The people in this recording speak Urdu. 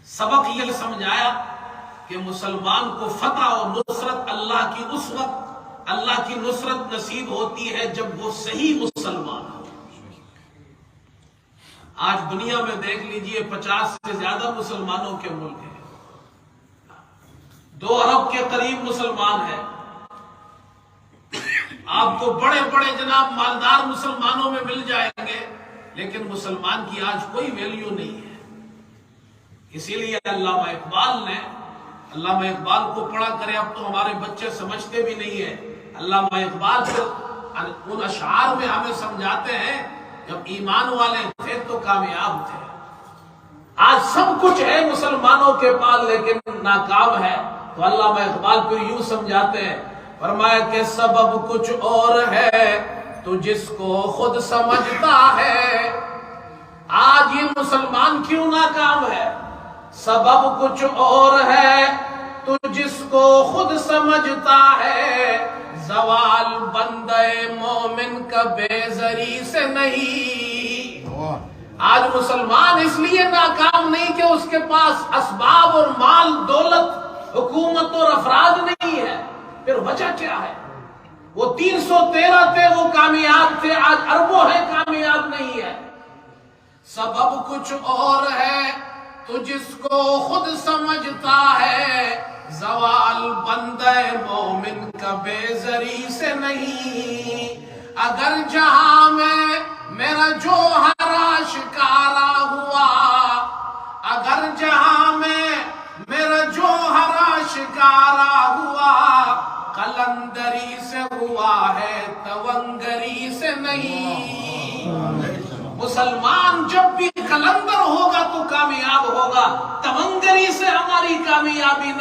سبق یہ سمجھایا کہ مسلمان کو فتح اور نصرت اللہ کی اس وقت اللہ کی نصرت نصیب ہوتی ہے جب وہ صحیح مسلمان ہو۔ آج دنیا میں دیکھ لیجئے 50 سے زیادہ مسلمانوں کے ملک ہیں، 2 ارب کے قریب مسلمان ہیں۔ آپ کو بڑے بڑے جناب مالدار مسلمانوں میں مل جائیں گے، لیکن مسلمان کی آج کوئی ویلیو نہیں ہے۔ اسی لیے علامہ اقبال کو پڑھا کرے، اب تو ہمارے بچے سمجھتے بھی نہیں ہیں۔ علامہ اقبال کو ان اشعار میں ہمیں سمجھاتے ہیں جب ایمان والے تھے تو کامیاب تھے، آج سب کچھ ہے مسلمانوں کے پاس لیکن ناکام ہے۔ تو علامہ اقبال پھر یوں سمجھاتے ہیں، فرمایا کہ سبب کچھ اور ہے تو جس کو خود سمجھتا ہے، آج یہ مسلمان کیوں ناکام ہے؟ سبب کچھ اور ہے تو جس کو خود سمجھتا ہے، زوال بندے مومن کا بے زری سے نہیں۔ آج مسلمان اس لیے ناکام نہیں کہ اس کے پاس اسباب اور مال دولت حکومت اور افراد نہیں ہے، پھر وجہ کیا ہے؟ وہ 313 تھے وہ کامیاب تھے، آج اربوں ہیں کامیاب نہیں ہے۔ سبب کچھ اور ہے تو جس کو خود سمجھتا ہے، زوال بندے مومن کا بے زری سے نہیں۔ اگر جہاں میں میرا جوہر آشکارا ہوا، اگر جہاں میں میرا جوہر آشکارا ہوا، قلندری سے ہوا ہے تونگری سے نہیں۔ مسلمان جب بھی قلندر ہوگا تو کامیاب ہوگا، تونگری سے ہماری کامیابی نہیں۔